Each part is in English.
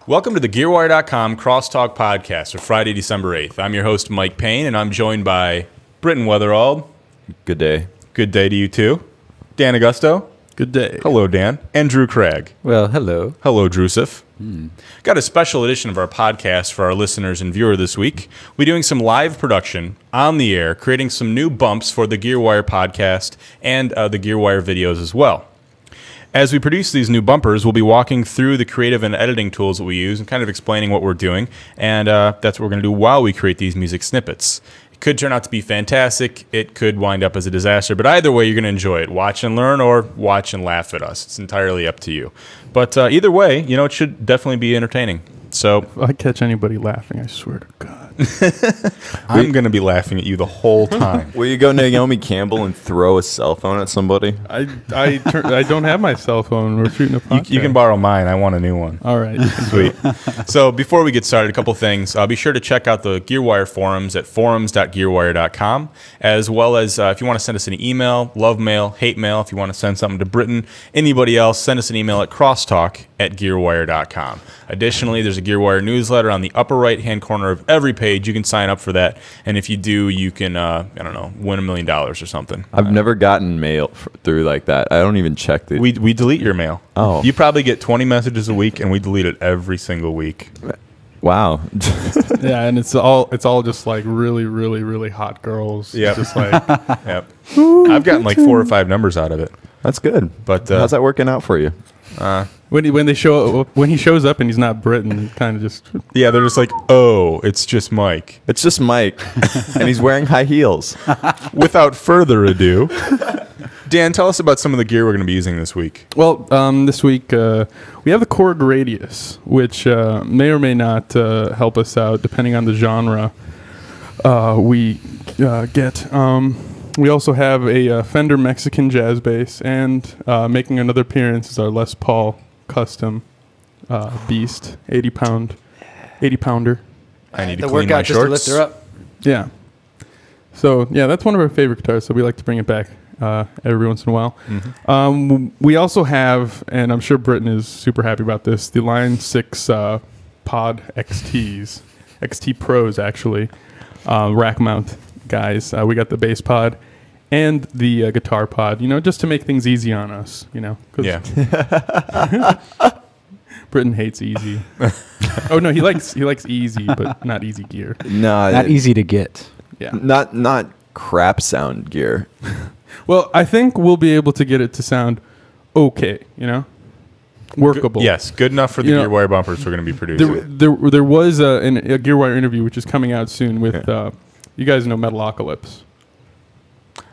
Welcome to the Gearwire.com Crosstalk podcast for Friday, December 8th. I'm your host, Mike Payne, and I'm joined by Britton Weatherald. Good day. Good day to you, too. Dan Augusto. Good day. Hello, Dan. And Drew Craig. Well, hello. Hello, Drusif. Got a special edition of our podcast for our listeners and viewer this week. We're doing some live production on the air, creating some new bumps for the Gearwire podcast and the Gearwire videos as well. As we produce these new bumpers, we'll be walking through the creative and editing tools that we use and kind of explaining what we're doing, and that's what we're going to do while we create these music snippets. It could turn out to be fantastic. It could wind up as a disaster, but either way, you're going to enjoy it. Watch and learn or watch and laugh at us. It's entirely up to you. But either way, you know, it should definitely be entertaining. So if I catch anybody laughing, I swear to God. I'm going to be laughing at you the whole time. Will you go Naomi Campbell and throw a cell phone at somebody? I don't have my cell phone. We're shooting a podcast. You can borrow mine. I want a new one. All right. Sweet. So before we get started, a couple things. Be sure to check out the Gearwire forums at forums.gearwire.com, as well as if you want to send us an email, love mail, hate mail, if you want to send something to Britton, anybody else, send us an email at crosstalk@gearwire.com. Additionally, there's a Gearwire newsletter on the upper right-hand corner of every page. You can sign up for that, and if you do, you can, I don't know, win $1 million or something. I've never gotten mail through like that. I don't even check the... We delete your mail. Oh. You probably get 20 messages a week, and we delete it every single week. Wow. Yeah, and it's all just like really, really, really hot girls. Yeah. Just like, Yep. I've gotten like 4 or 5 numbers out of it. That's good. But how's that working out for you? when he shows up and he's not Britain, kind of just... Yeah, they're just like, oh, it's just Mike. It's just Mike, and he's wearing high heels. Without further ado, Dan, tell us about some of the gear we're going to be using this week. Well, this week we have the Korg Radias, which may or may not help us out depending on the genre we get. We also have a Fender Mexican jazz bass, and making another appearance is our Les Paul custom beast, 80-pounder. I need to The clean my workout just to lift shorts. her up. Yeah. So yeah, that's one of our favorite guitars. So we like to bring it back every once in a while. Mm-hmm. We also have, and I'm sure Britton is super happy about this, the Line 6 Pod XTs, XT Pros actually, rack mount guys. We got the bass pod and the guitar pod, you know, just to make things easy on us, you know. Yeah. Britton hates easy. Oh no, he likes easy, but not easy gear. No, Not easy to get. Yeah. Not crap sound gear. Well, I think we'll be able to get it to sound okay, you know, workable. Yes, good enough for the You know, Gearwire bumpers we're going to be producing. There was a Gearwire interview which is coming out soon with you guys know Metalocalypse.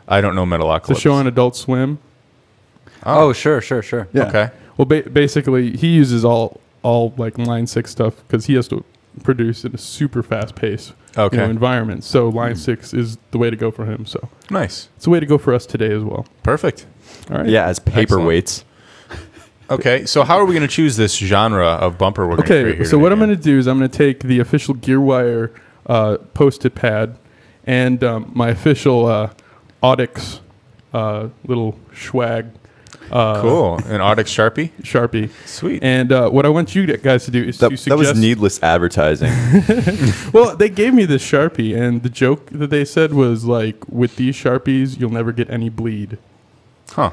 I don't know Metalocalypse. It's a show on Adult Swim. Oh, sure. Yeah. Okay. Well, basically, he uses all like Line 6 stuff because he has to produce at a super fast pace environment. So Line 6 is the way to go for him. So Nice. it's the way to go for us today as well. Perfect. All right. Yeah, as paperweights. Okay, so how are we going to choose this genre of bumper we're going to create Okay. here So what I'm today, going to do is I'm going to take the official Gearwire Post-it pad and my official Audix little swag. Cool. An Audix Sharpie. Sweet. And what I want you guys to do is to suggest... That was needless advertising. Well, they gave me this Sharpie, and the joke that they said was like, with these Sharpies, you'll never get any bleed. Huh.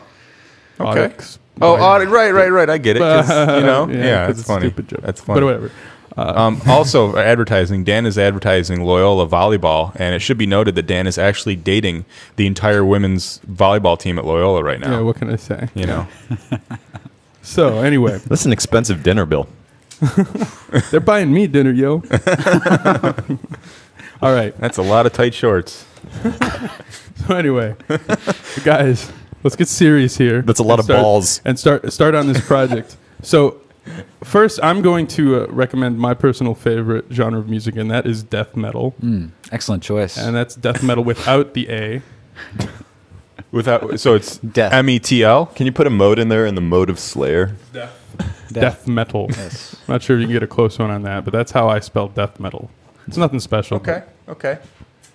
Okay. Audix. Oh, right. I get it. 'Cause, you know, yeah, 'cause that's it's a funny. stupid joke. That's funny. But whatever. Also, advertising. Dan is advertising Loyola Volleyball, and it should be noted that Dan is actually dating the entire women's volleyball team at Loyola right now. Yeah, what can I say? You know, So, anyway, That's an expensive dinner bill. they're buying me dinner, yo. All right. that's a lot of tight shorts. So, anyway, guys, let's get serious here. That's a lot of balls. And start on this project. So, first, I'm going to recommend my personal favorite genre of music, and that is death metal. Excellent choice. And that's death metal without the A. So it's Death. METL. Can you put a mode in there in the mode of Slayer? Death metal. Yes. I'm not sure if you can get a close one on that, but that's how I spell death metal. It's nothing special. Okay.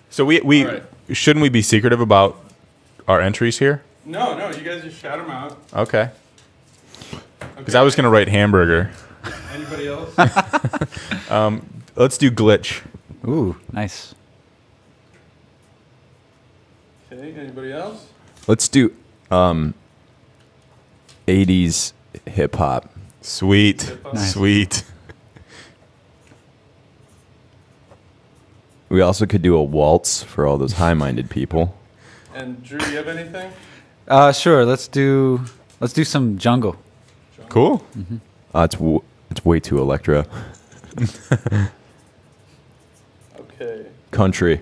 So we All right. shouldn't we be secretive about our entries here? No, you guys just shout them out. Okay. Because I was going to write hamburger. And Anybody else? Let's do glitch. Ooh, nice. Okay, anybody else? Let's do 80s hip hop. Sweet. Hip-hop. Nice. Sweet. We also could do a waltz for all those high-minded people. And Drew, do you have anything? Sure. Let's do some jungle. Cool. It's way too electro. Okay. Country.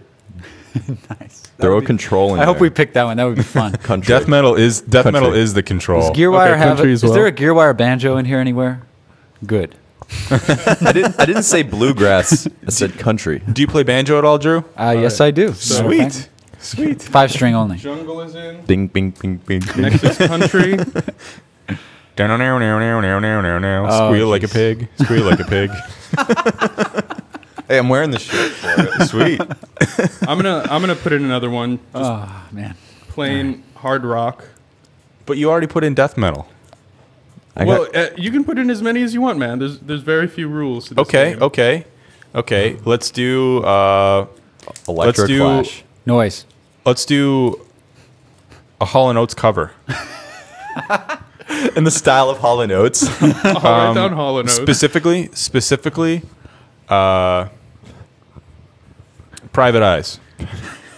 Nice. Throw a control in I hope there. we picked that one. That would be fun. Country. Death metal is Country. the control. Does Gearwire Okay, have? country as Is there well. a Gearwire banjo in here anywhere? Good. I didn't say bluegrass. I said country. Do you play banjo at all, Drew? Yes, I do. Sweet. Sweet. 5-string only. Jungle is in. Bing, bing, bing, bing, bing. Next is country. Squeal like a jeez. pig. Squeal like a pig. Hey, I'm wearing the shirt for it. Sweet. I'm gonna put in another one. Just Oh man. plain hard rock. But you already put in death metal. Well, you can put in as many as you want, man. There's very few rules to this Okay, game. okay. Let's do Electric do- Flash. Noise. let's do a Hall & Oates cover. In the style of Hall & Oates. I'll write down Hall & Oates. Specifically Private Eyes.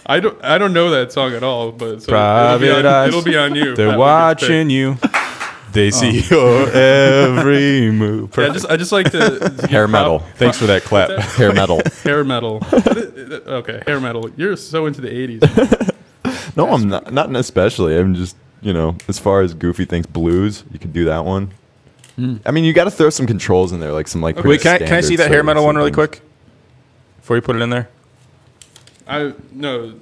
I don't know that song at all, but so Private Eyes. it'll be on you. They're That one gets watching you. They see your every move. picked. Yeah, I just like to Hair metal. Thanks for that clap. Hair metal. hair metal. Okay, hair metal. You're so into the 80s. No, I'm not. Not especially. I'm just, as far as goofy things, blues, you could do that one. I mean, you got to throw some controls in there, like some like. Wait, pretty can I see standard that hair metal one really settings. quick? Before you put it in there? No,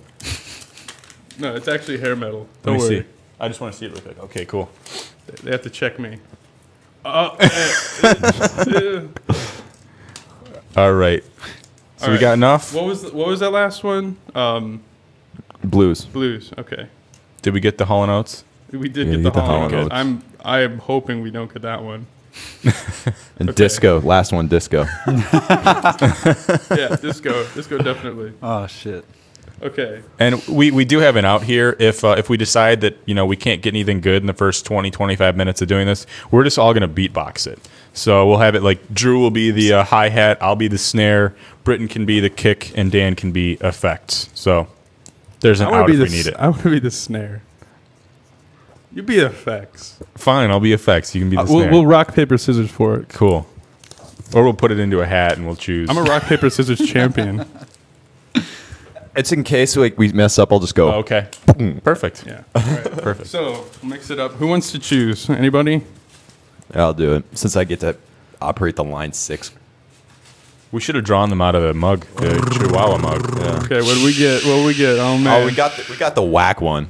it's actually hair metal. Let Don't me worry. see. I just want to see it real quick. Okay, cool. They have to check me. All right. So All we right. got enough? What was that last one? Blues. Blues. Okay. Did we get the Hall & Oates? We did Yeah, get you the get the Hall Hall & & Oates. I am hoping we don't get that one. And Okay. disco. Last one, disco. Yeah, disco definitely. Oh shit. Okay. And we do have an out here if we decide that we can't get anything good in the first 20-25 minutes of doing this. We're just all going to beatbox it. So we'll have it like Drew will be the hi-hat, I'll be the snare, Britton can be the kick, and Dan can be effects. So there's an I wanna out be if the we need it. I want to be the snare. You be effects. Fine, I'll be effects. You can be the snare. We'll rock paper scissors for it. Cool. Or we'll put it into a hat and we'll choose. I'm a rock paper scissors champion. It's in case we mess up, I'll just go. Oh, okay. Perfect. Yeah. All right. Perfect. So we'll mix it up. Who wants to choose? Anybody? I'll do it. Since I get to operate the line 6. We should have drawn them out of the mug, the Chihuahua mug. Yeah. Okay. What do we get? Oh man. Oh, we got the whack one.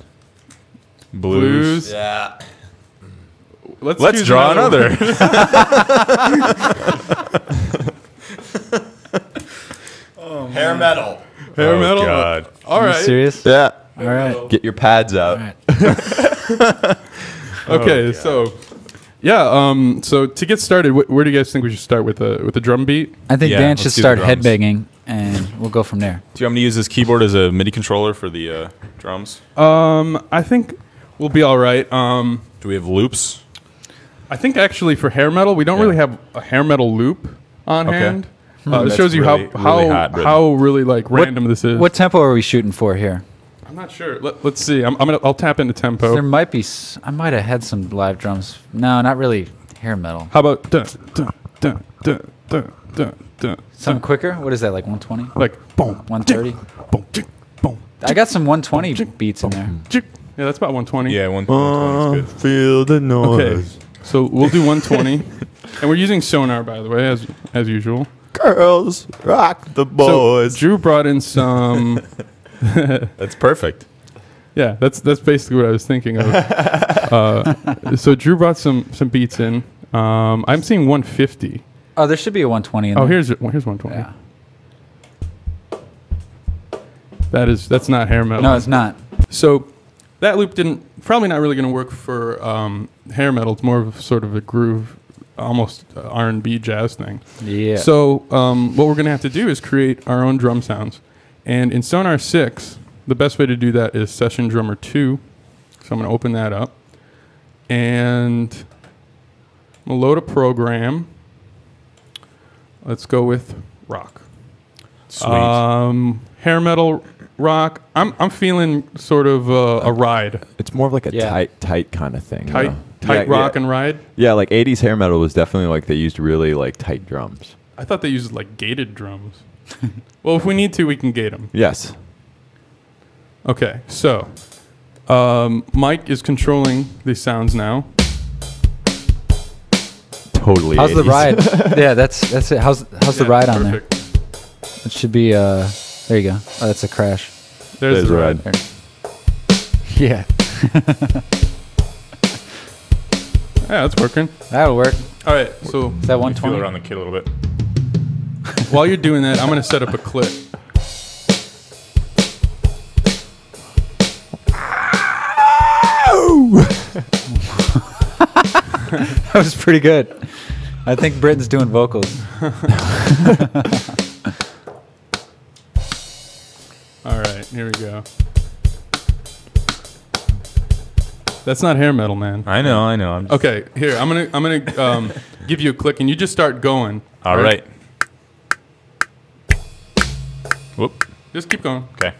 Blues. Yeah. Let's Let's choose draw another. Hair metal. Hair Oh, metal. God. All Are you right. serious? Yeah. All right. Get your pads All out. right. Okay. So, yeah. So to get started, where do you guys think we should start with the drum beat? I think Yeah, Dan let's should do the start drums. headbanging, and we'll go from there. Do you want me to use this keyboard as a MIDI controller for the drums? I think we'll be all right. Do we have loops? I think actually for hair metal, we don't Yeah. really have a hair metal loop on Okay. hand. It That's shows you really hot, Britton. how really like random this is. What tempo are we shooting for here? I'm not sure. Let's see. I'll tap into tempo. There might be. I might have had some live drums. No, not really hair metal. How about dun, dun, dun, dun, dun, dun, dun, Something quicker. What is that? Like 120? like boom, 130? boom, tick, boom. I got some 120 beats in there. Tick. Yeah, that's about 120. Yeah, 120 is good. Feel the noise. Okay. So we'll do 120, and we're using Sonar, by the way, as usual. Girls, rock the boys. So Drew brought in some. That's perfect. Yeah, that's basically what I was thinking of. So Drew brought some beats in. I'm seeing 150. Oh, there should be a 120 in Oh, there. here's 120. Yeah. That's not hair metal. No, it's not. So that loop probably not really going to work for hair metal. It's more of sort of a groove almost R&B jazz thing. Yeah. So what we're going to have to do is create our own drum sounds. And in Sonar 6, the best way to do that is Session Drummer 2. So I'm going to open that up. And I'm going to load a program. Let's go with rock. Sweet. Hair metal rock. I'm feeling sort of a ride. It's more of like a Yeah. tight kind of thing. Tight Yeah, rock yeah. and ride. Yeah, like 80s hair metal was definitely like they used really like tight drums. I thought they used like gated drums. Well, if we need to, we can gate them. Yes. Okay, so Mike is controlling these sounds now. Totally. How's the 80s. ride? Yeah, that's it. How's the Yeah, ride on there? perfect. It should be there you go. Oh, that's a crash. There's the ride. There. Yeah. Yeah, that's working. That'll work. All right, so Is that Let me feel 120? around the kit a little bit. while you're doing that, I'm going to set up a clip. That was pretty good. I think Britton's doing vocals. All right, here we go. That's not hair metal, man. I know. I'm just, Okay, here I'm gonna give you a click, and you just start going. all right. Whoop. Just keep going. Okay.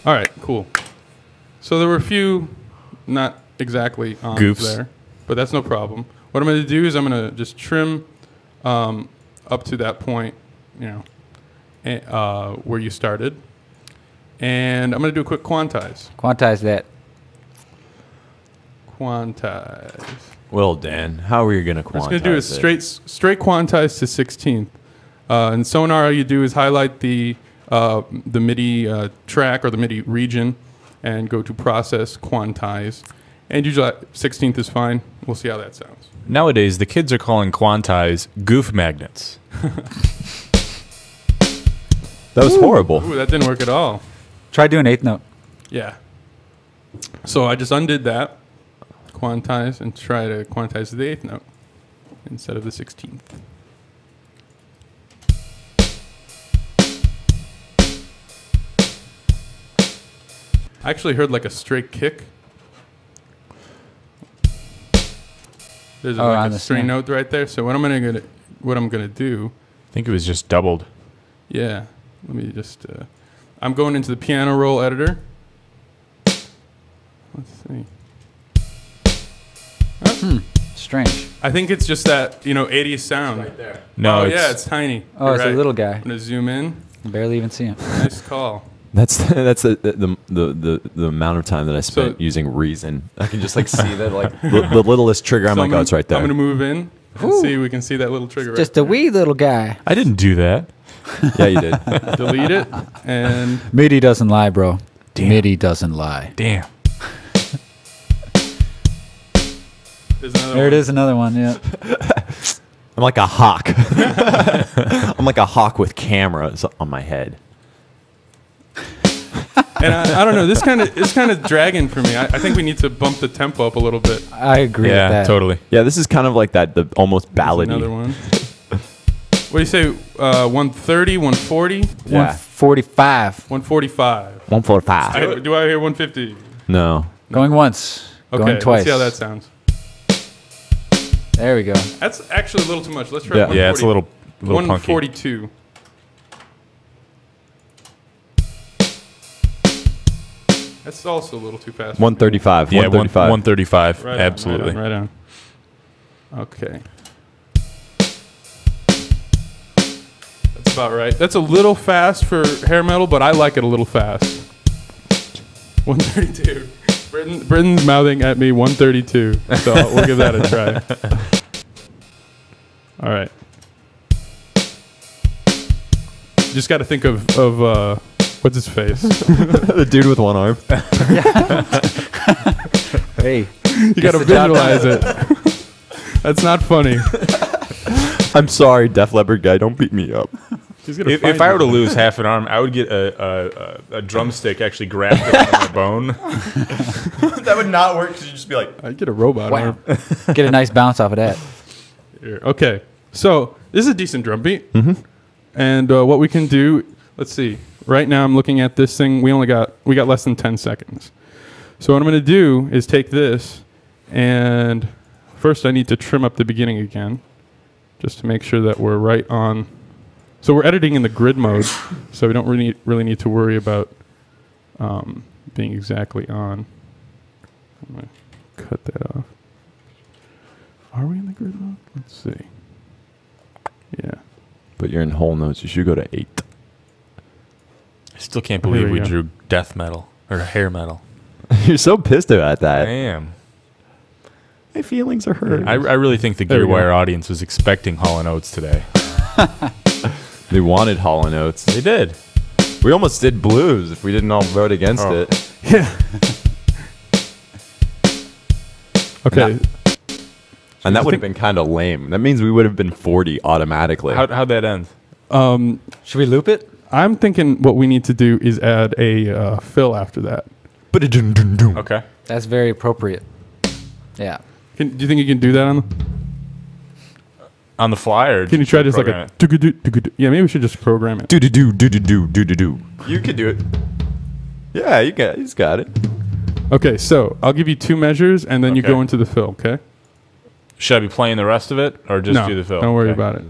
All right, cool. So there were a few not exactly on Goofs. there, but that's no problem. What I'm going to do is I'm going to just trim up to that point, you know, where you started. And I'm going to do a quick quantize. Quantize that. Quantize. Well, Dan, how are you going to quantize What I'm going to do is it? straight quantize to 16th. In Sonar, all you do is highlight the MIDI track or the MIDI region and go to process, quantize. And usually 16th is fine. We'll see how that sounds. Nowadays, the kids are calling quantize goof magnets. That was horrible. Ooh, that didn't work at all. Try doing eighth note. Yeah. So I just undid that, quantize, and try to quantize the 8th note instead of the 16th. I actually heard like a straight kick. There's Oh, on like a the string snare. note right there. So what I'm gonna do, I think it was just doubled. yeah. Let me just. I'm going into the piano roll editor. Let's see. Strange. I think it's just that 80s sound. Right there. No, Oh it's, yeah, it's tiny. Oh, You're it's right. a little guy. I'm gonna zoom in. Barely even see him. Nice call. That's the amount of time that I spent So- using Reason. I can just like see that like the littlest trigger. I'm So like, oh, it's right there. I'm gonna move in and see. We can see that little trigger. Just a wee little guy. I didn't do that. Yeah, you did. right. Delete it and MIDI doesn't lie, bro. Damn. MIDI doesn't lie. Damn. there's another There one. it is, another one. Yeah. I'm like a hawk. I'm like a hawk with cameras on my head. And I don't know. It's kind of dragging for me. I think we need to bump the tempo up a little bit. I agree with Yeah, that. totally. Yeah, this is kind of like that, the almost There's ballady. another one. What do you say? 130, 140, Yeah. 145. 145. 145. Do I hear 150? No. Going once. Okay, Going twice. let's see how that sounds. There we go. That's actually a little too much. Let's try Yeah. 140. Yeah, it's a little punky. 142. That's also a little too fast. 135. Yeah, 135. 135. Right on, Absolutely. Right on. Okay. That's about right. That's a little fast for hair metal, but I like it a little fast. 132. Britton's mouthing at me 132. So we'll give that a try. All right. Just got to think of what's his face? The dude with one arm. Hey. You got to the job visualize it. That's not funny. I'm sorry, Def Leppard guy. Don't beat me up. He's gonna If find I were to you. lose half an arm, I would get a drumstick actually grafted onto my bone. That would not work because you'd just be like, I'd get a robot Wow. arm. Get a nice bounce off of that. Here. Okay, so this is a decent drum beat. Mm-hmm. And what we can do, let's see. Right now I'm looking at this thing. We got less than 10 seconds. So what I'm going to do is take this, and first I need to trim up the beginning again, just to make sure that we're right on. So we're editing in the grid mode, so we don't really need to worry about being exactly on. I'm going to cut that off. Are we in the grid mode? Let's see. Yeah. but you're in whole notes. You should go to 8. I still can't Here believe we we go. drew death metal or hair metal. You're so pissed about I that. am. My feelings are hurt. I really think the There we go. Gearwire audience was expecting Hall & Oates today. They wanted Hall & Oates. They did. We almost did blues if we didn't all vote against Oh. it. Yeah. Okay. And that I would have think- been kind of lame. That means we would have been 40 automatically. How'd that end? Should we loop it? I'm thinking what we need to do is add a fill after that. Okay. That's very appropriate. Yeah. Do you think you can do that on? On the fly, or Can you try just like program a? it? Do-do-do-do-do-do? Yeah, maybe we should just program it. Do-do-do-do-do-do-do-do. You could do it. Yeah, he's got it. Okay, so I'll give you 2 measures, and then you Okay. go into the fill. Okay. Should I be playing the rest of it, or just no, do the fill? don't worry Okay. about it.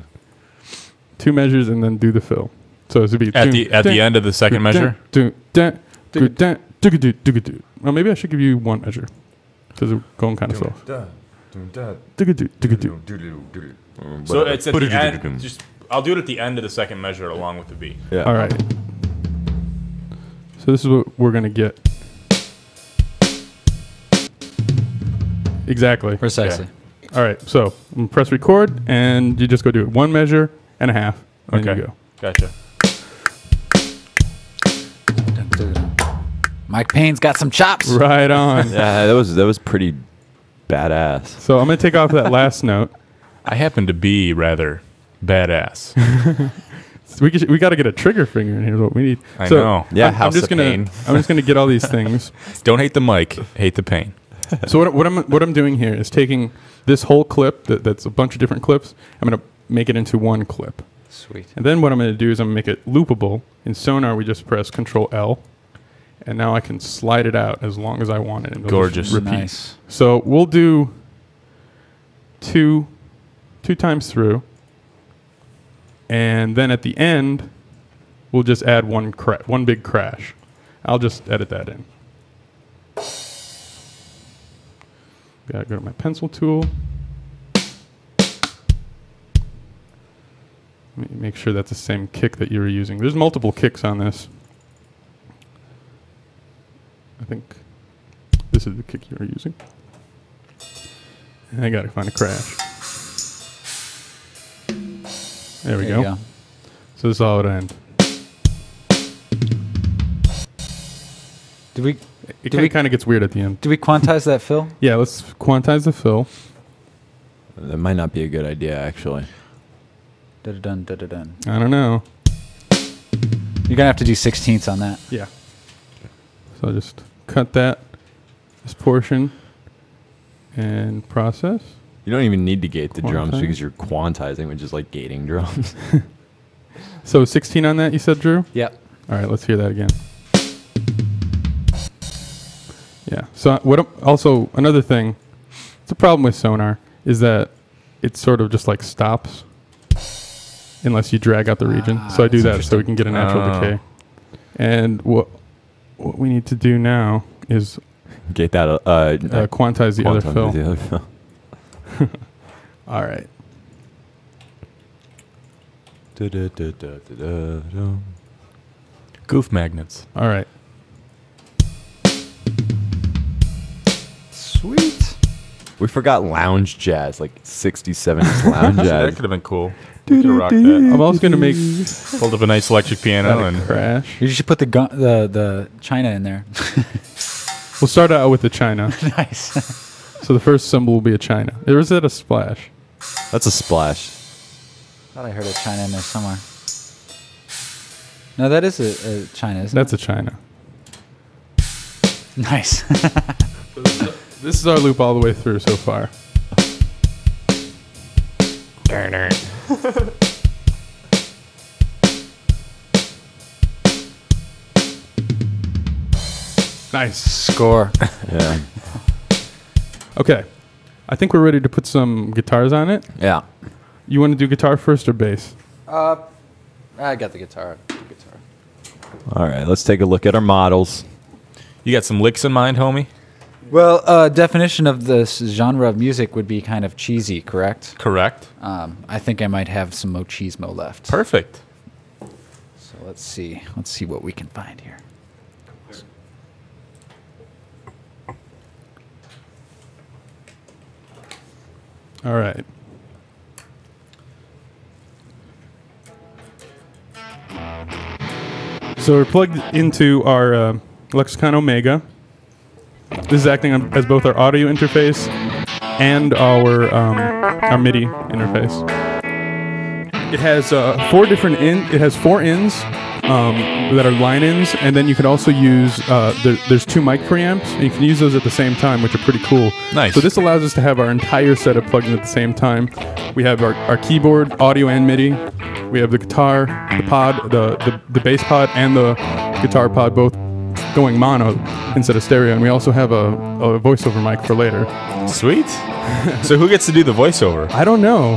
2 measures, and then do the fill. So it would be At the end of the second measure. Well, maybe I should give you 1 measure because we're going kind of slow. So it's at the end. Just I'll do it at the end of the second measure along with the beat. Yeah. All right. So this is what we're gonna get. Exactly. Precisely. All right. So I'm gonna press record, and you just go do it 1 measure and a half, and Okay. you go. Gotcha. Mike Payne's got some chops. Right on. Yeah, that was pretty badass. So I'm gonna take off that last note. I happen to be rather badass. So we got to get a trigger finger in here. Is what we need. I So know. Yeah, I'm House just of gonna Pain. I'm just gonna get all these things. Don't hate the mic, hate the pain. So what I'm doing here is taking this whole clip that's a bunch of different clips. I'm gonna make it into 1 clip, Sweet. and then what I'm gonna do is I'm gonna make it loopable. In Sonar, we just press Control L, and now I can slide it out as long as I want it. And it'll just Gorgeous. repeat. Nice. So we'll do two times through, and then at the end, we'll just add one big crash. I'll just edit that in. Gotta go to my pencil tool. Let me make sure that's the same kick that you were using. There's multiple kicks on this. I think this is the kick you were using. And I gotta find a crash. There we There you go. So this is how it end. Did we It kind of gets weird at the end. did we quantize that fill? Yeah, let's quantize the fill. That might not be a good idea, actually. Dun dun dun. I don't know. You're gonna have to do 16ths on that. Yeah. So I'll just cut this portion, and process. You don't even need to gate the drums Quantize. because you're quantizing, which is like gating drums. So 16 on that, you said, Drew? Yep. All right, let's hear that again. Yeah. So also another thing, it's a problem with Sonar is that it sort of just like stops unless you drag out the region. So I do that's that so we can get a natural Oh. decay. And what we need to do now is Gate that. quantize the other quantize fill. the other fill. All right. Goof magnets. All right. Sweet. We forgot lounge jazz, like 60s, 70s lounge That jazz. could have been cool. We could have rocked that. I'm also going to make Hold up a nice electric piano that a and crash. You should put the China in there. We'll start out with the China. Nice. So the first symbol will be a China. Or is that a splash? That's a splash. Thought I heard a China in there somewhere. No, that is a China, isn't That's a China. it? Nice. This is our loop all the way through so far. Nice. Score. Yeah. Okay. I think we're ready to put some guitars on it. Yeah. You want to do guitar first or bass? I got the guitar. All right, let's take a look at our models. You got some licks in mind, homie? Well, definition of this genre of music would be kind of cheesy, correct? Correct. I think I might have some machismo left. Perfect. So let's see. Let's see what we can find here. All right. So we're plugged into our Lexicon Omega. This is acting as both our audio interface and our MIDI interface. It has It has 4 ins that are line ins, and then you can also use. There's 2 mic preamps, and you can use those at the same time, which are pretty cool. Nice. So this allows us to have our entire setup plugged in at the same time. We have our keyboard, audio, and MIDI. We have the guitar, the pod, the bass pod, and the guitar pod both going mono instead of stereo, and we also have a voiceover mic for later. Sweet. So who gets to do the voiceover? I don't know.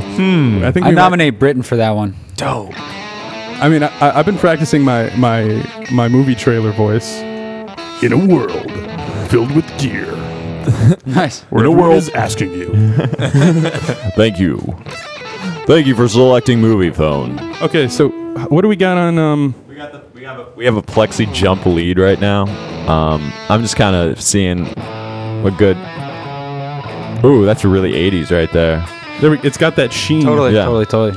I think I nominate Britain for that one. Dope. I mean, I've been practicing my movie trailer voice. In a world filled with gear, Nice. where the world is asking you. Thank you. Thank you for selecting movie phone. Okay, so what do we got on? We have a plexi jump lead right now. I'm just kind of seeing what good. Ooh, that's really 80s right there. It's got that sheen. Totally, Yeah. totally.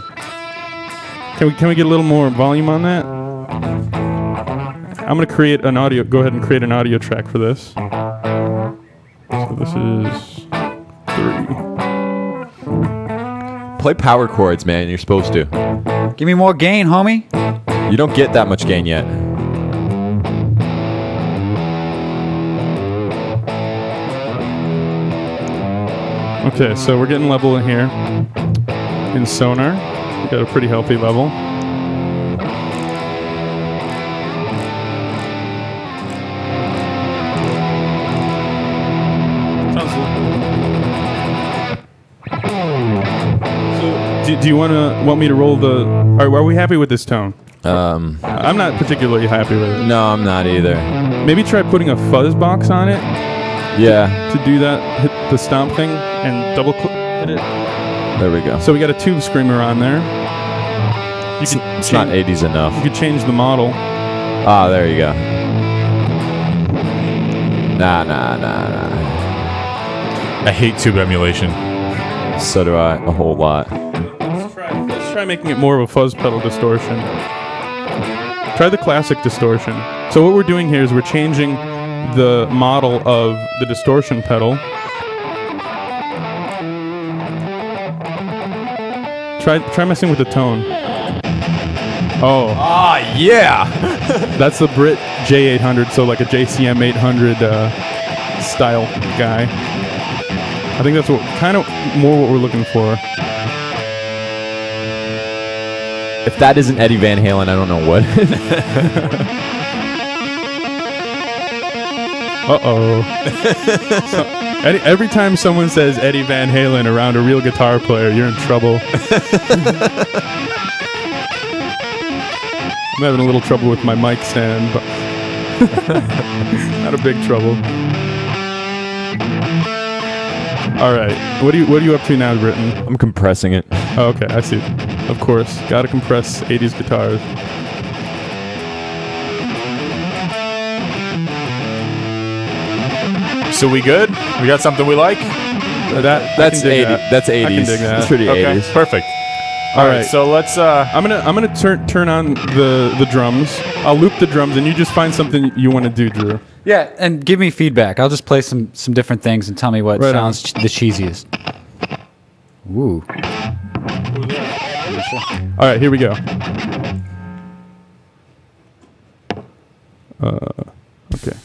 Can we get a little more volume on that? I'm gonna create an audio. Go ahead and create an audio track for this. So this is 3. Play power chords, man. You're supposed to. Give me more gain, homie. You don't get that much gain yet. Okay, so we're getting level in here. In Sonar, we got a pretty healthy level. Do you want me to roll the? Are we happy with this tone? I'm not particularly happy with it. No, I'm not either. Maybe try putting a fuzz box on it Yeah. to do that. Hit the stomp thing and double click hit it. There we go. So we got a tube screamer on there. It's not 80s enough. You could change the model. Ah, there you go. Nah. I hate tube emulation. So do I, a whole lot. Let's try making it more of a fuzz pedal distortion. Try the classic distortion. So what we're doing here is we're changing the model of the distortion pedal. Try messing with the tone. Oh. Ah, yeah. That's the Brit J800, so like a JCM 800 style guy. I think that's kind of more what we're looking for. If that isn't Eddie Van Halen, I don't know what. Uh-oh. Every time someone says Eddie Van Halen around a real guitar player, you're in trouble. I'm having a little trouble with my mic stand, but not a big trouble. All right, what are you up to now, Britton? I'm compressing it. Oh, okay, I see. Of course, gotta compress 80s guitars. So we good? We got something we like? That's 80. That's 80s. I can dig that. That's pretty Okay, 80s. perfect. All All right. right, so let's. I'm gonna turn on the drums. I'll loop the drums, and you just find something you want to do, Drew. Yeah, and give me feedback. I'll just play some different things and tell me what Right on. sounds the cheesiest. Ooh. All right, here we go. Okay.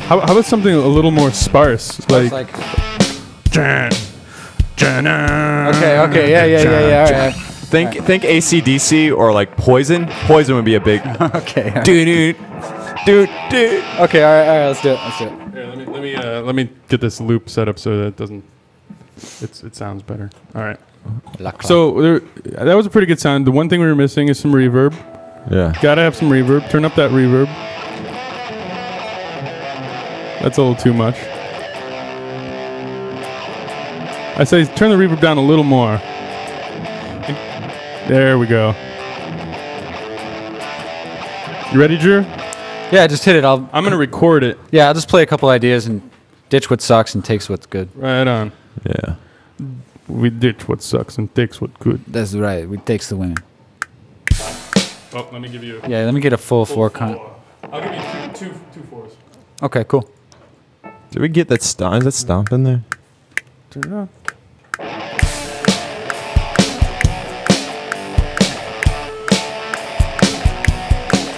How about something a little more sparse? Okay, yeah. All right. Think AC/DC or like Poison. Poison would be a big. Okay. Dude. Okay, all right, let's do it. Here, let me get this loop set up so that it doesn't. It sounds better. All right. So that was a pretty good sound. The one thing we were missing is some reverb. Yeah. Gotta have some reverb. Turn up that reverb. That's a little too much. I say turn the reverb down a little more. There we go. You ready, Drew? Yeah, just hit it. I'm gonna record it. Yeah, I'll just play a couple ideas and ditch what sucks and takes what's good. Right on. Yeah. We ditch what sucks and takes what good. That's right. We takes the women. Oh, let me give you. Yeah, let me get a full four count. I'll give you two fours. Okay, cool. Did we get that stomp? Is that stomp in there? Turn it on.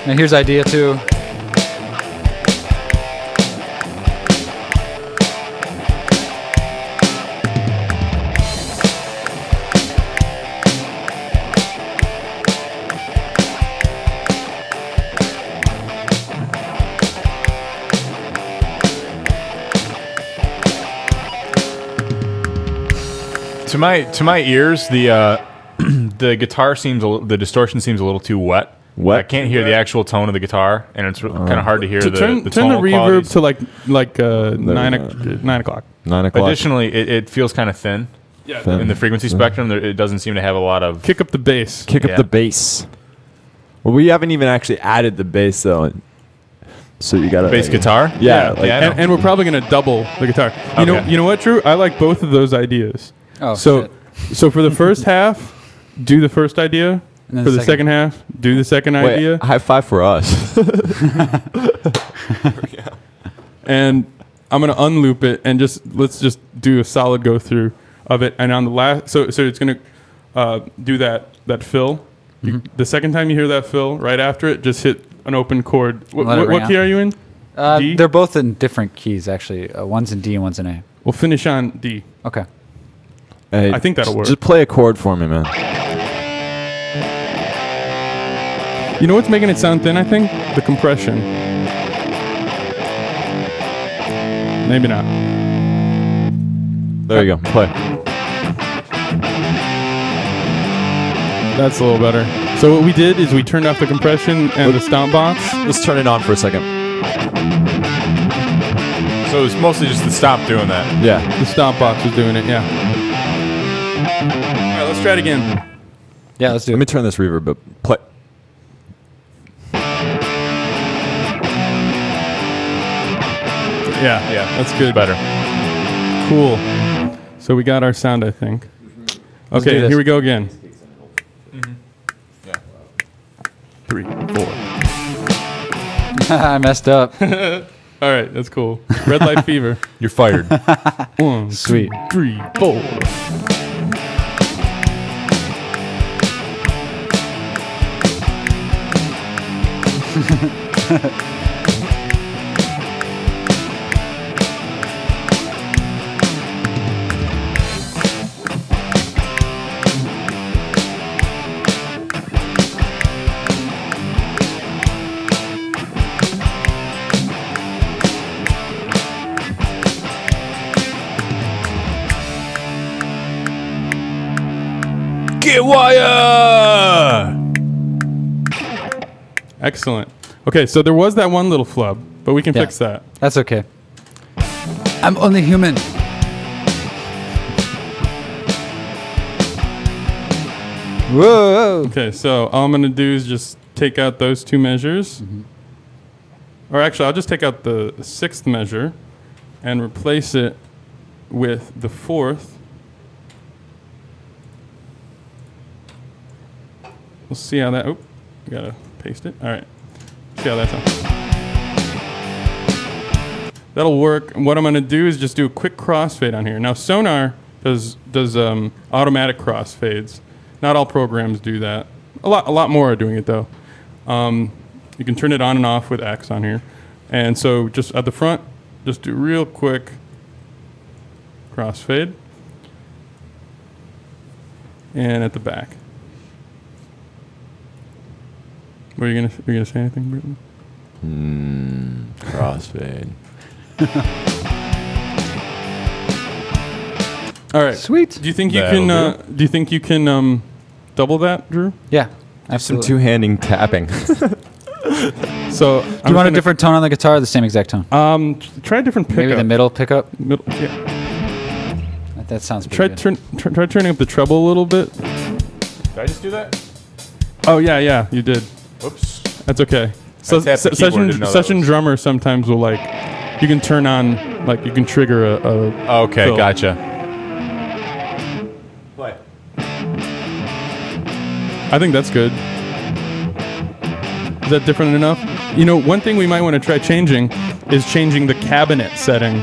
Now here's idea 2. To my ears, the the guitar the distortion seems a little too wet. What? I can't hear the actual tone of the guitar, and it's kind of hard to hear Turn the tonal reverb qualities. to like 9 o'clock. 9 o'clock. Additionally, it feels kind of thin Yeah. in the frequency spectrum. It doesn't seem to have a lot of. Kick up the bass. Kick up Yeah. the bass. Well, we haven't even actually added the bass though. So you gotta Bass guitar? Yeah, like- I know. And we're probably gonna double the guitar. Okay. You know what, Drew? I like both of those ideas. Oh, So shit. for the first half, do the first idea. And then For the the second half, do the second Wait, idea. high five for us. And I'm gonna unloop it and let's just do a solid go through of it. And on the last, so it's gonna do that fill. The second time you hear that fill, right after it, just hit an open chord. Let it ring What key out. are you in? D? They're both in different keys, actually. One's in D and one's in A. We'll finish on D. Okay. Hey, I think that'll work. Just play a chord for me, man. You know what's making it sound thin, I think? The compression. Maybe not. There you go. Play. That's a little better. So what we did is we turned off the compression and the stomp box. Let's turn it on for a second. So it's mostly just to stop doing that. Yeah. The stomp box was doing it, yeah. All right, let's try it again. Yeah, let's do Let it. me turn this reverb up. Play. Yeah, that's good. Better. Cool. So we got our sound, I think. Let's do Okay, this. here we go again. Yeah. 3, 4. I messed up. All right, that's cool. Red light fever. You're fired. 1, Sweet. 2, 3, 4. Gearwire! Excellent. Okay, so there was that one little flub, but we can Yeah. fix that. That's okay. I'm only human. Whoa. Okay, so all I'm going to do is just take out those two measures. or actually, I'll just take out the 6th measure and replace it with the 4th. We'll see how that. Oh, I gotta paste it. All right. See how that sounds. That'll work. And what I'm gonna do is just do a quick crossfade on here. Now Sonar does automatic crossfades. Not all programs do that. A lot more are doing it though. You can turn it on and off with X on here. And so just at the front, just do real quick crossfade. And at the back. Were you gonna say anything, Britton? Crossfade. All right. Sweet. Do you think you That'll can? Do you think you can double that, Drew? Yeah, Some absolutely. two-handing tapping. So Do you want a different tone on the guitar or the same exact tone? Try a different pickup. Maybe the middle pickup? Middle, yeah. That sounds pretty Try good. try turning up the treble a little bit. Did I just do that? Oh yeah, you did. Whoops. That's okay. So tapped the keyboard, didn't know that session was- drummer sometimes will like, you can turn on, like you can trigger a Okay, fill. gotcha. I think that's good. Is that different enough? You know, one thing we might want to try changing is changing the cabinet setting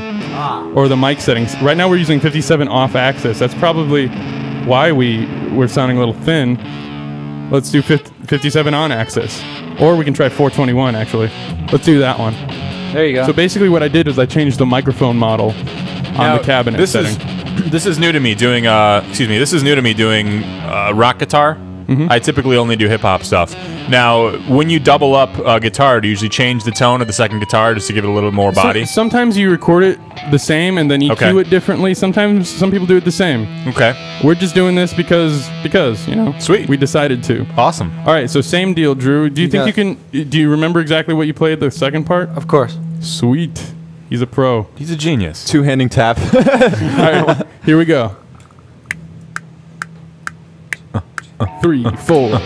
or the mic settings. Right now we're using 57 off axis. That's probably why we're sounding a little thin. Let's do 57 on axis. Or we can try 421 actually. Let's do that one. There you go. So basically what I did is I changed the microphone model on the cabinet setting. This is new to me doing this is new to me doing rock guitar. I typically only do hip hop stuff. Now, when you double up a guitar, do you usually change the tone of the second guitar just to give it a little more body? Sometimes you record it the same and then EQ Okay. it differently. Sometimes some people do it the same. Okay. We're just doing this because you know. Sweet. We decided to. Awesome. All right, so same deal, Drew. Do you think got you can? Do you remember exactly what you played the second part? of course. Sweet. He's a pro. He's a genius. Two-handing tap. All right, here we go. 3, 4.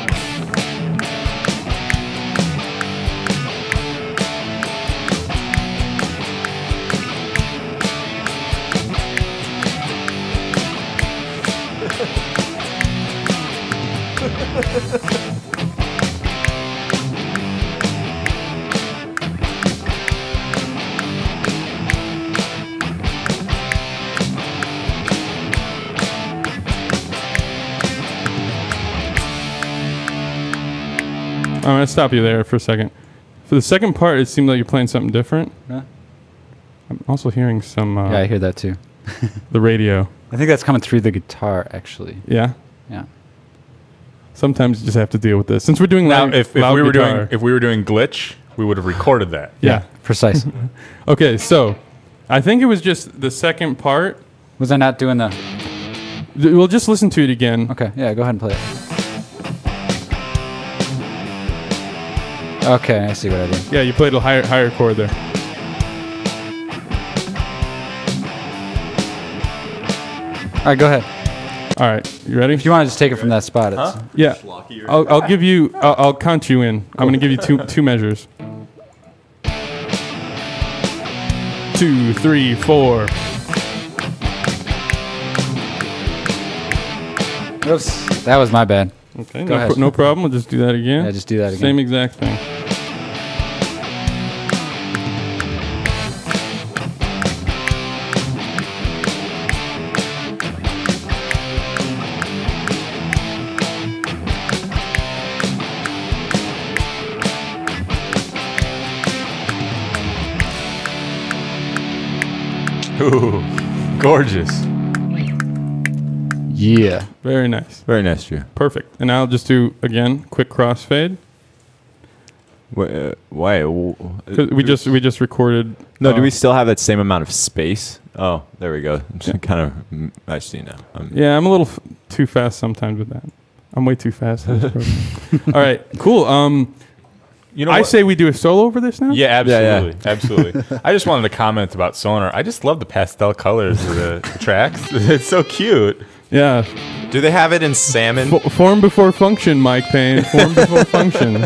I'm going to stop you there for a second. For the second part, it seemed like you're playing something different. Huh? I'm also hearing some Yeah, I hear that too. the radio. I think that's coming through the guitar, actually. Yeah. Yeah. Sometimes you just have to deal with this. Since we're doing Now, loud, if loud we were guitar. doing glitch, we would have recorded that. Yeah. Precisely. Okay, so I think it was just the second part. Was I not doing the... We'll just listen to it again. Okay, yeah, go ahead and play it. Okay, I see what I did. Yeah, you played a higher chord there. All right, go ahead. All right, you ready? If you want to just take it from that spot, it's... Yeah. I'll give you. I'll count you in. I'm gonna give you two measures. 2, 3, 4. Oops, that was my bad. Okay. Go ahead. No problem. We'll just do that again. Yeah, just do that again. Same exact thing. Ooh, gorgeous. Yeah. Very nice. Very nice, Drew. Perfect. And I'll just do again quick crossfade. Why? 'Cause we just recorded. No, do we still have that same amount of space? Oh, there we go. I'm just kind of. I see now. Yeah, I'm a little too fast sometimes with that. I'm way too fast. All right, cool. You know I what? say we do a solo over this now. Yeah, absolutely, Yeah. absolutely. I just wanted to comment about Sonar. I just love the pastel colors of the tracks. It's so cute. Yeah. Do they have it in salmon? Form before function, Mike Payne. Form before function.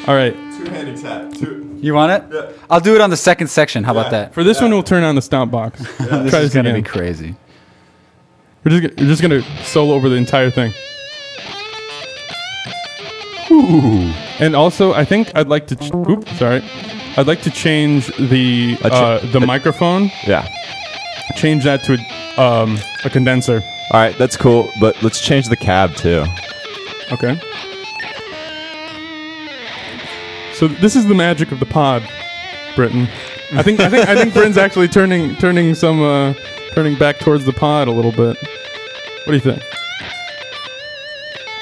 All right. Two-handing tap. You want it? Yeah. I'll do it on the second section. How about that? For this one, we'll turn on the stomp box. This is going to be crazy. We're just gonna solo over the entire thing. Ooh. And also, I think I'd like to. Sorry. I'd like to change the microphone. Yeah. Change that to a condenser. All right, that's cool. But let's change the cab too. Okay. So this is the magic of the pod, Britton. I think Britton's actually turning back towards the pod a little bit. What do you think?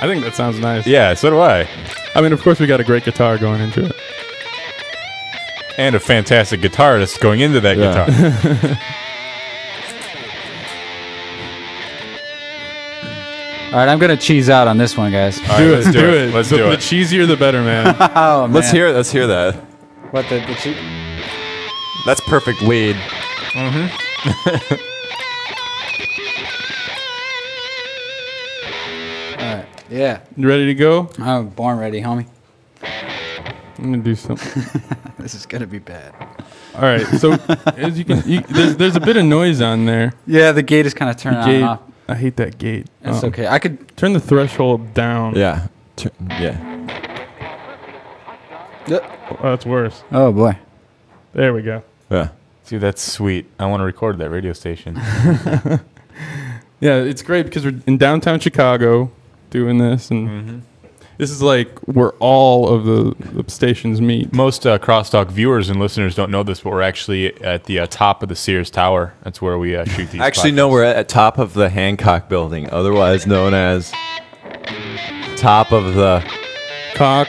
I think that sounds nice. Yeah, so do I. I mean, of course, we got a great guitar going into it. And a fantastic guitarist going into that guitar. All right, I'm going to cheese out on this one, guys. All right, let's do it. Let's do it. The cheesier, the better, man. Oh, man. Let's hear that. What, the cheese? That's perfect lead. All right, yeah. You ready to go? I'm born ready, homie. I'm gonna do something. This is going to be bad. All right, so as you can, there's a bit of noise on there. Yeah, the gate is kind of turning on and off. I hate that gate. It's okay. I could turn the threshold down. Yeah. Yeah. Oh, that's worse. Oh boy. There we go. Yeah. Dude, that's sweet. I want to record that radio station. Yeah, it's great because we're in downtown Chicago doing this, and this is like where all of the stations meet. Most Crosstalk viewers and listeners don't know this, but we're actually at the top of the Sears Tower. That's where we shoot these. Actually, no, we're at top of the Hancock Building, otherwise known as top of the Cock.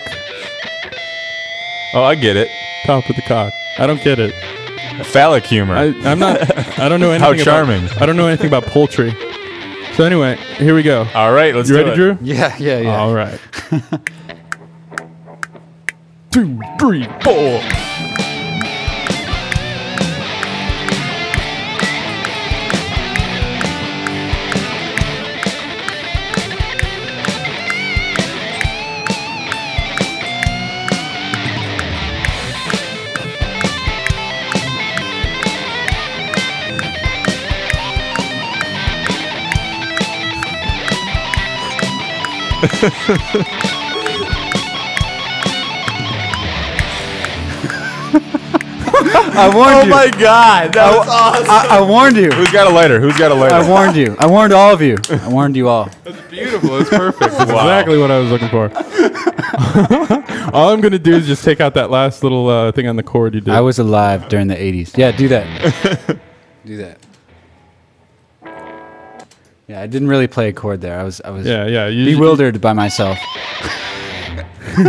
Oh, I get it. Top of the cock. I don't get it. Phallic humor. I'm not. I don't know anything. How charming. I don't know anything about poultry. So anyway, here we go. All right, let's you do ready, it. Drew? Yeah. All right. 2, 3, 4. I warned you. Oh my God, that was awesome. I warned you. Who's got a lighter? I warned you. I warned all of you. I warned you all. That's beautiful. That's perfect. That's exactly what I was looking for. All I'm going to do is just take out that last little thing on the chord you did. I was alive during the 80s. Yeah, do that. Do that. Yeah, I didn't really play a chord there. I was bewildered by myself. You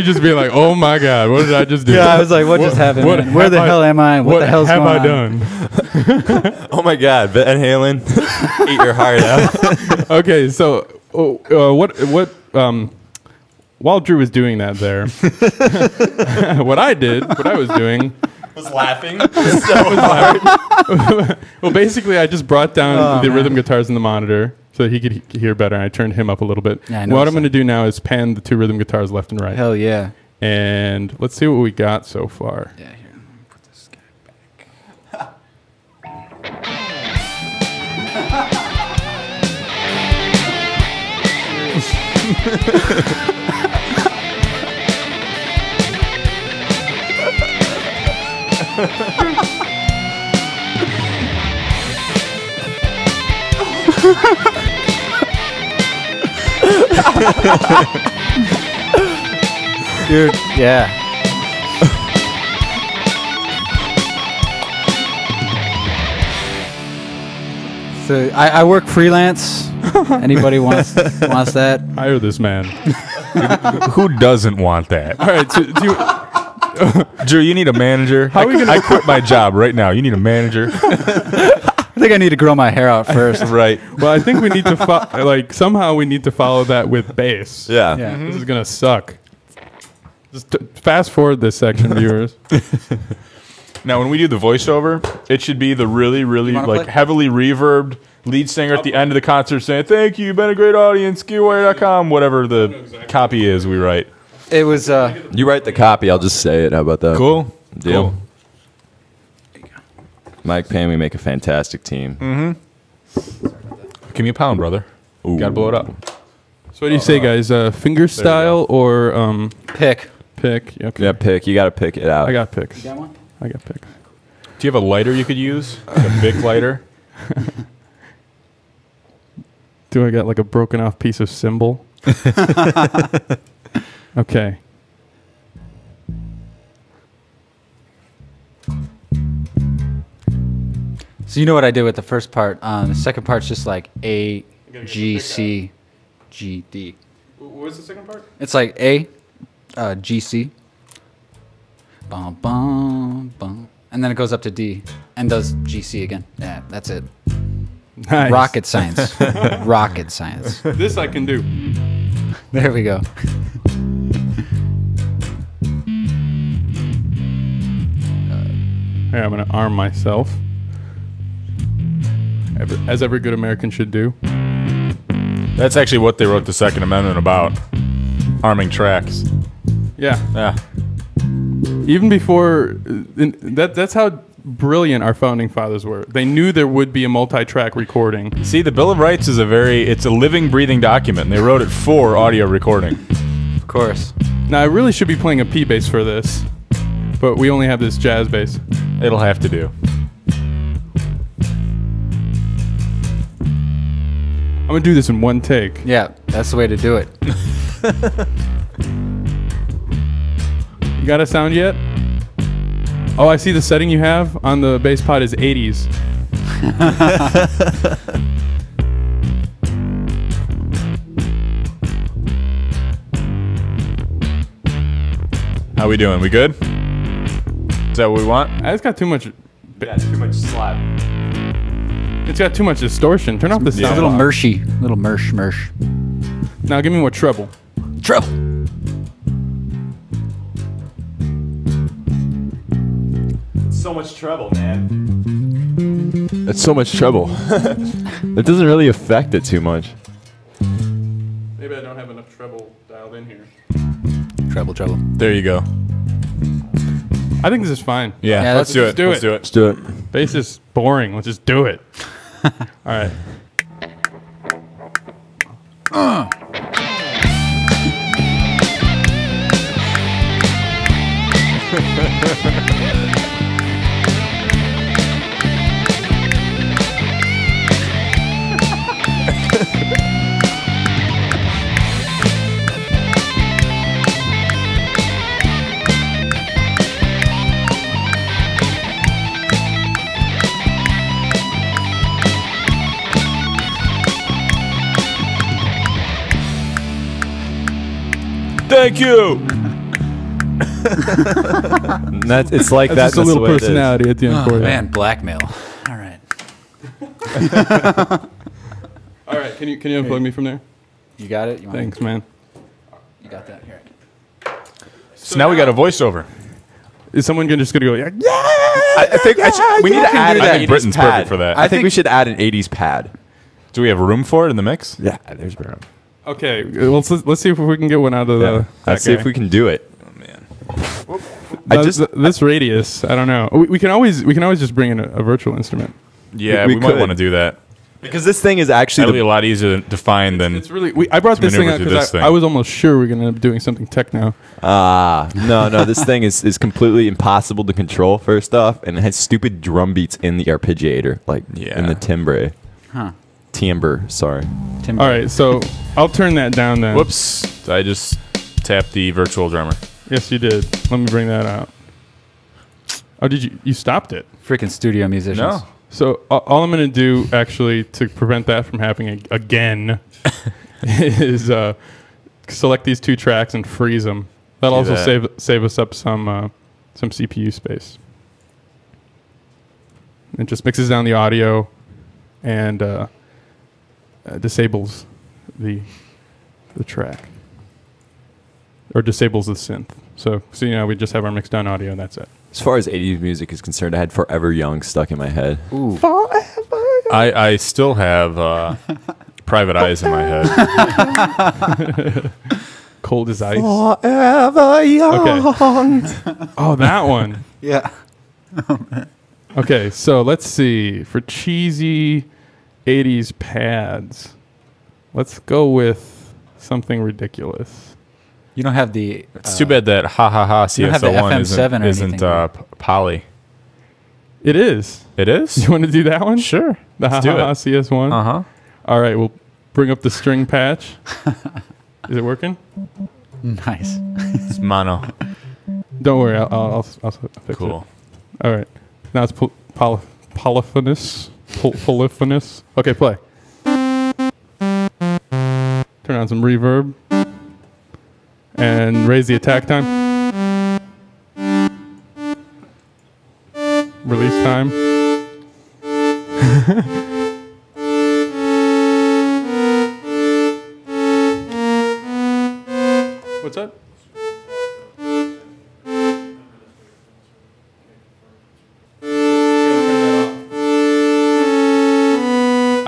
just be like, oh my God, what did I just do? Yeah, I was like, what just happened? Man? Where the hell am I? What the hell's going on? What have I done? Oh my God, Van Halen, eat your heart out. Okay, so while Drew was doing that there, what I was doing was laughing so hard. Well, basically, I just brought down the rhythm guitars in the monitor so that he could hear better, and I turned him up a little bit. Yeah, what I'm going to do now is pan the 2 rhythm guitars left and right. Hell yeah. And let's see what we got so far. Yeah, here. Let me put this guy Dude, yeah. So I work freelance. Anybody wants that? Hire this man. Who doesn't want that? All right, Drew, you need a manager. I quit my job right now. You need a manager. I think I need to grow my hair out first. Right. well, I think we need to somehow we need to follow that with bass. Yeah. Yeah. This is gonna suck. Just fast forward this section, viewers. Now, when we do the voiceover, it should be the really, really play? heavily reverbed lead singer at the end of the concert saying, "Thank you, you've been a great audience, Gearwire.com," whatever the copy is we write. It was. You write the copy. I'll just say it. How about that? Cool. Deal. Cool. Mike Payne, we make a fantastic team. Give me a pound, brother. Ooh. Gotta blow it up. So what do you say, guys? Finger style or pick. pick? Okay. Yeah, pick. You got to pick it out. I got picks. You got one? I got picks. Do you have a lighter you could use? Like a big lighter? Do I got like a broken off piece of cymbal? Okay. So you know what I did with the first part. The second part's just like A, G, C, G, D. What was the second part? It's like A, G, C. Bum, bum, bum. And then it goes up to D and does G, C again. Yeah, that's it. Nice. Rocket science. Rocket science. This I can do. There we go. Here, I'm going to arm myself. As every good American should do. That's actually what they wrote the Second Amendment about. Arming tracks. Yeah. Yeah. Even before, that's how brilliant our founding fathers were. They knew there would be a multi-track recording. See, the Bill of Rights is it's a living, breathing document, and they wrote it for audio recording. Of course. Now, I really should be playing a P bass for this, but we only have this jazz bass. It'll have to do. I'm going to do this in one take. Yeah, that's the way to do it. You got a sound yet? Oh, I see the setting you have on the bass pod is 80s. How we doing? We good? Is that what we want? It's got too much. Yeah, too much slap. It's got too much distortion. Turn off the Yeah. sound. Little off. mershy. Little mersh. Now give me more treble. Trouble. So much trouble, man. That's so much trouble. It doesn't really affect it too much. Maybe I don't have enough treble dialed in here. Trouble. There you go. I think this is fine. Yeah, Yeah, let's do let's it. do Let's it. do it. Let's do it. Bass is boring. Let's just do it. All right. Thank you. It's like That's that. just a little personality at the end Oh, for you. man, blackmail. All right. All right. Can you unplug me from there? You got it? You want Thanks, man. You got that? Here. So now we got a voiceover. Is someone just gonna go? Yeah. I think we need to add I an think 80s Britain's pad. perfect for that. I think we should add an 80s pad. Do we have room for it in the mix? Yeah, there's room. Okay. Well, let's see if we can get one out of the. Let's see if we can do it. Oh man. This radius. I don't know. We can always just bring in a virtual instrument. Yeah, We we might could. want to do that. Because this thing is actually That'll be a lot easier to find than. It's really. I brought To this thing maneuver out through because this thing. I was almost sure we are gonna end up doing something techno. no, this thing is completely impossible to control, first off, and it has stupid drum beats in the arpeggiator, like Yeah. in the timbre. Huh. Timbre, sorry. Tim. All right, so I'll turn that down then. Whoops! I just tapped the virtual drummer. Yes, you did. Let me bring that out. Oh, did you? You stopped it. Freaking studio musicians. No. So all I'm going to do, actually, to prevent that from happening again, is select these two tracks and freeze them. That'll Do also that. save us up some CPU space. It just mixes down the audio and disables the track, or disables the synth. So you know, we just have our mixed down audio and that's it. As far as 80s music is concerned, I had Forever Young stuck in my head. Ooh. I still have Private Eyes in my head. Cold as Ice. Forever young. Okay. Oh, that one. Yeah. Okay, so let's see. For cheesy 80s pads, let's go with something ridiculous. You don't have the. It's too bad that ha ha ha you don't have the CSO1 FM7 or isn't anything, poly. It is. It is? You want to do that one? Sure. The Let's do Ha-Ha-Ha it. CS1? Uh-huh. All right, we'll bring up the string patch. Is it working? Nice. It's mono. Don't worry, I'll fix it. Cool. All right. Now it's polyphonous. Polyphonous. Okay, play. Turn on some reverb. And raise the attack time. Release time. What's that?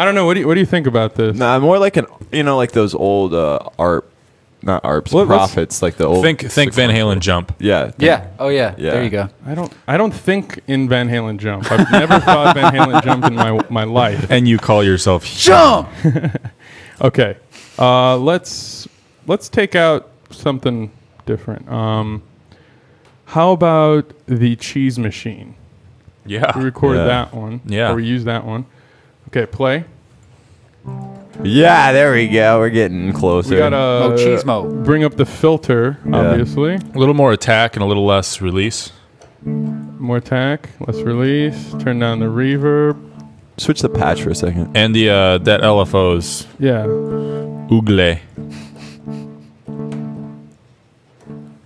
I don't know. What do you think about this? Nah, more like like those old not ARPs, Prophets, like the old. Think Van Halen jump. Yeah. Yeah. Oh yeah. Yeah. There you go. I don't think in Van Halen jump. I've never thought Van Halen jump in my life. And you call yourself Jump. Okay. Let's take out something different. How about the Cheese Machine? Yeah. We recorded Yeah. that one. Yeah. Or we used that one. Okay, play. Yeah, there we go. We're getting closer. We gotta Machismo. bring up the filter, obviously. A little more attack and a little less release. More attack, less release. Turn down the reverb. Switch the patch for a second. And the that LFO's Yeah. Ugle.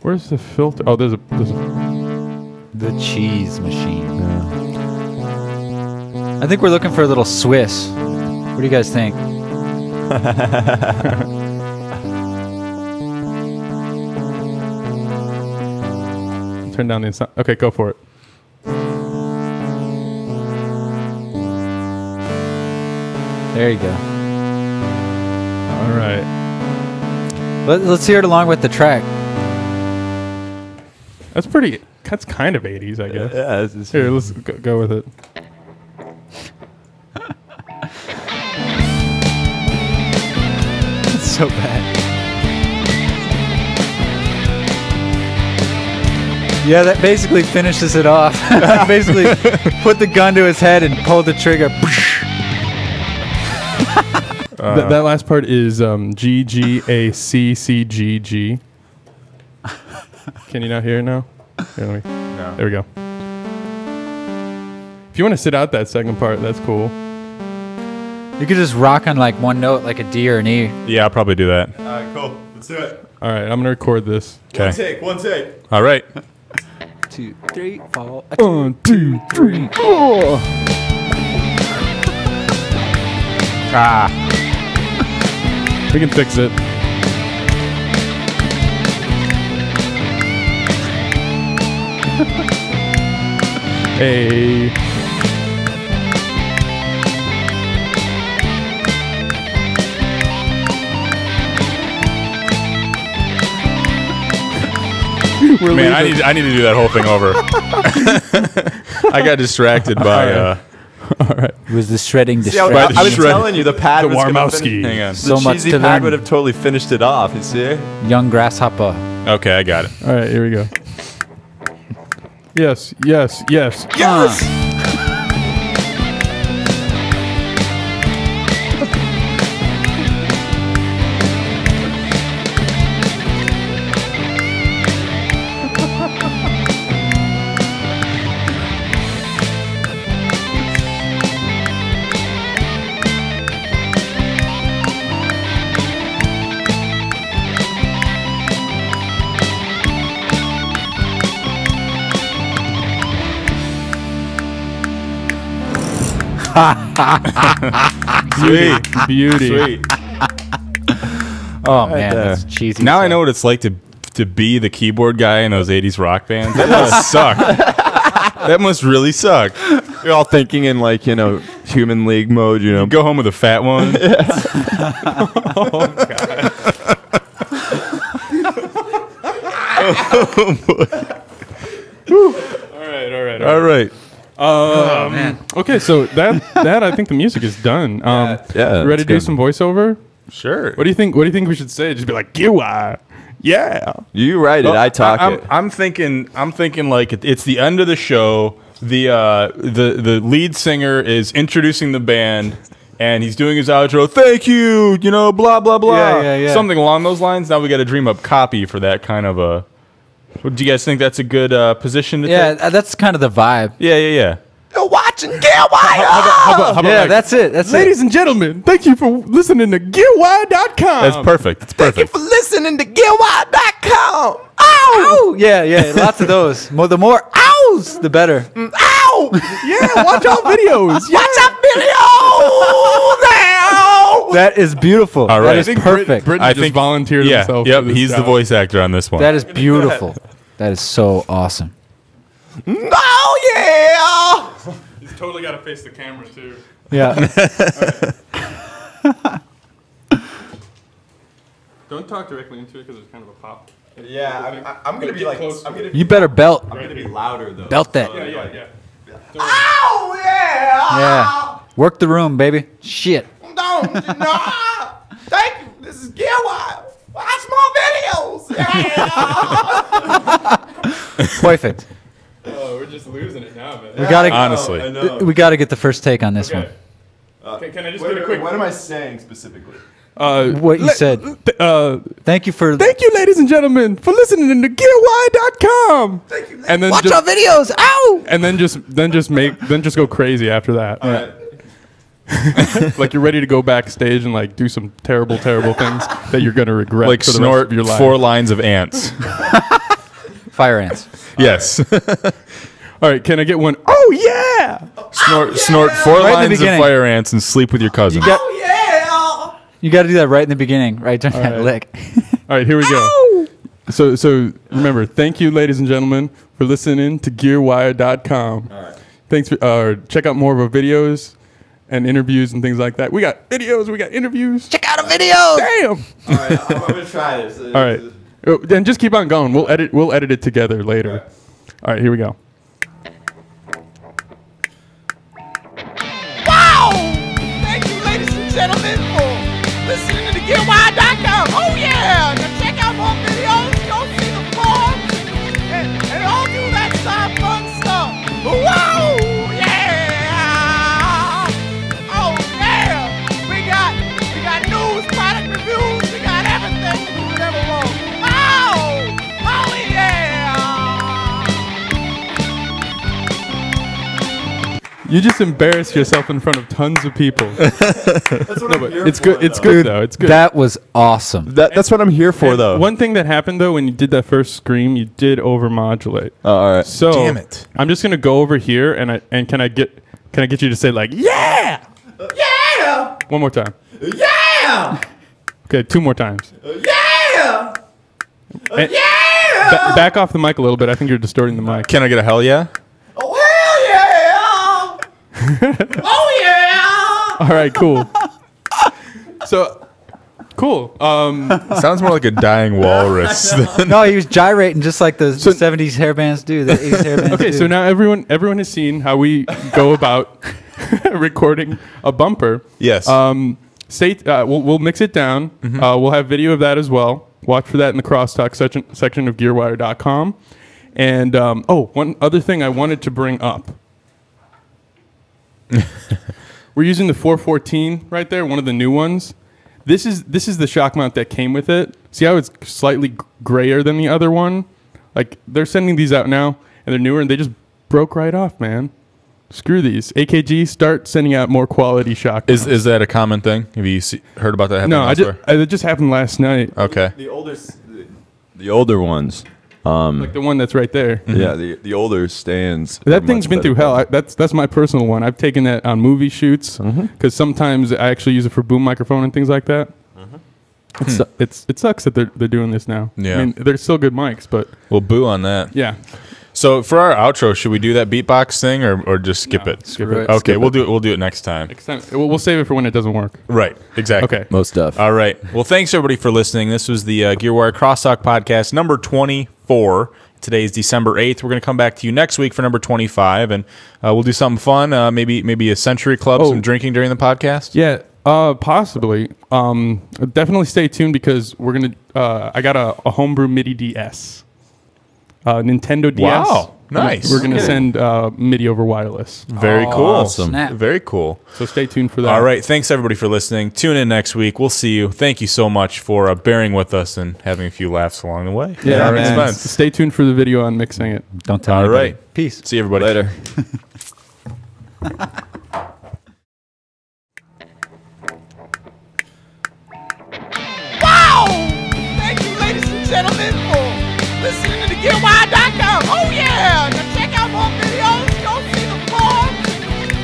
Where's the filter? Oh, there's a The cheese machine. I think we're looking for a little Swiss. What do you guys think? turn down the sound. Okay, go for it. There you go. All right. Let's hear it along with the track. That's kind of 80s, I guess. Yeah, this is Here, let's go with it. It's so bad. Yeah, that basically finishes it off. Basically, put the gun to his head and pulled the trigger. That last part is G G A C C G G. Can you not hear it now? Here, let me. No. There we go. If you want to sit out that second part, that's cool. You could just rock on like one note, like a D or an E. Yeah, I'll probably do that. All right, cool. Let's do it. All right, I'm gonna record this. Okay. One take. All right. 2, 3, 4. 1, 2, 3, 4. Ah. We can fix it. Hey. Man, I need to do that whole thing over. I got distracted by All right. It was the shredding See, I Right, was shred. telling you the pad The was gonna Warmowski. hang on. So the much cheesy to pad learn. would have totally finished it off. You see? young grasshopper. Okay, I got it. All right, here we go. Yes, yes, yes. Yes! Beauty. Beauty. Sweet. Oh man, there. that's cheesy. Now I stuff. know what it's like to be the keyboard guy in those 80s rock bands. That must suck. That must really suck. You're all thinking in like human league mode. You know. Go home with a fat one. All right. Oh, man. Okay, so that I think the music is done. Yeah, ready to do good. some voiceover? Sure. What do you think? What do you think we should say? Just be like Gearwire. Yeah. You write it. I talk it. I'm thinking like it's the end of the show. The lead singer is introducing the band, and he's doing his outro. Thank you, blah blah blah. Yeah. Something along those lines. Now we got to dream up copy for that kind of a. Do you guys think that's a good position to take? Yeah, that's kind of the vibe. Yeah. You're watching Gearwire. How about Yeah, like, that's it. That's ladies it. and gentlemen, thank you for listening to Gearwire.com. That's perfect. It's perfect. for listening to Gearwire.com. Ow! Yeah. Lots of those. The more ows, the better. Ow! Yeah, watch our videos. Yeah. Watch our video now. That is beautiful. All right. That is perfect. Brittany I just think volunteered Yeah. himself. Yep. for this He's the job. voice actor on this one. That is beautiful. That is so awesome. Oh yeah. He's totally got to face the camera too. Yeah. Don't talk directly into it because it's kind of a pop. Yeah, I'm gonna be like, I'm gonna You better belt. be louder though. Belt that. Yeah. Oh yeah. Yeah. Work the room, baby. Shit. Don't Thank you. This is Gearwire. Watch more videos. Yeah. Perfect. Oh, we're just losing it now, man. We gotta Honestly. I know. we gotta get the first take on this one. Can I just get a quick? What am I saying specifically? What you said. Thank you for. Thank you, ladies and gentlemen, for listening to Gearwire.com. Thank you. And then Watch just, our videos. Ow! and then just go crazy after that. All right. Like you're ready to go backstage and like do some terrible things that you're gonna regret Like for the rest snort of your life. 4 lines of ants. Fire ants. Yes. All right, can I get one? Oh yeah! Snort 4 Right in the lines of beginning. fire ants and sleep with your cousin. You got to do that right in the beginning, right during that right. lick. All right, here we go. So remember, thank you, ladies and gentlemen, for listening to Gearwire.com. All right. Thanks for check out more of our videos and interviews and things like that. We got videos, we got interviews. Check out a video. Damn! All right. I'm gonna try this. All right. Then just keep on going. We'll edit it together later. All right, here we go. Wow! Thank you, ladies and gentlemen, for listening to the Gearwire.com. Oh yeah! Now check out more videos. Go see the forums and all do that fun stuff. Wow! Yeah! Oh yeah! We got news, product reviews. We got everything you could ever want. Oh! Oh yeah! You just embarrassed yourself in front of tons of people. That's what I'm here It's for, good. It's though. good though. It's good. That was awesome. That's what I'm here for, And though. one thing that happened though when you did that first scream, you did overmodulate. Oh, all right. So Damn it. I'm just gonna go over here and can I get you to say like yeah? Yeah! One more time. Yeah! Okay, 2 more times. Yeah! And Yeah! back off the mic a little bit. I think you're distorting the mic. Can I get a hell yeah? Oh hell yeah! Oh yeah! All right, cool. So cool. Sounds more like a dying walrus. No, he was gyrating just like the 70s hair bands do, the 80s hair bands Okay, do. so now everyone has seen how we go about recording a bumper. Yes. We'll mix it down. We'll have video of that as well. Watch for that in the Crosstalk section of Gearwire.com. And one other thing I wanted to bring up. We're using the 414 right there, one of the new ones. This is the shock mount that came with it. See how it's slightly grayer than the other one? Like they're sending these out now, and they're newer, and they just broke right off, man. Screw these. AKG, start sending out more quality shock mounts. Is that a common thing? Have you heard about that happening No, elsewhere? it just happened last night. Okay. The older ones. Like the one that's right there. Yeah, the older stands. That thing's been through hell. That's my personal one. I've taken that on movie shoots because sometimes I actually use it for boom microphone and things like that. It sucks that they're doing this now. Yeah. I mean, they're still good mics, but Well, boo on that. yeah. So for our outro, should we do that beatbox thing or just skip it? Skip it. Okay, we'll do it. We'll do it next time. We'll save it for when it doesn't work. Right. Exactly. Okay. Most stuff. All right. Well, thanks everybody for listening. This was the Gearwire Crosstalk podcast number 24. Today is December 8th. We're going to come back to you next week for number 25, and we'll do something fun. Maybe a Century Club, some drinking during the podcast. Yeah, possibly. Definitely stay tuned because we're gonna. I got a homebrew MIDI DS, Nintendo DS. Wow, nice. We're gonna send MIDI over wireless. Very cool. Awesome. Snap. Very cool. So stay tuned for that. All right. Thanks everybody for listening. Tune in next week. We'll see you. Thank you so much for bearing with us and having a few laughs along the way. Yeah, At our man. expense. Stay tuned for the video on mixing it. Don't tell All anybody. right. Peace. See you everybody Later. Wow! Thank you, ladies and gentlemen, for listening to the Gearwire.com. Oh, yeah! Now check out more videos, go see the forums,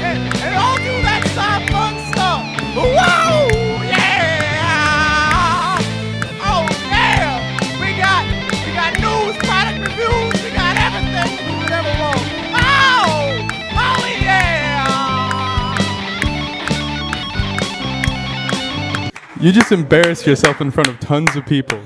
and all do that fun stuff. Wow! Yeah! Oh, yeah! We got news, product reviews, we got everything you could ever want. Oh! Oh, yeah! You just embarrassed yourself in front of tons of people.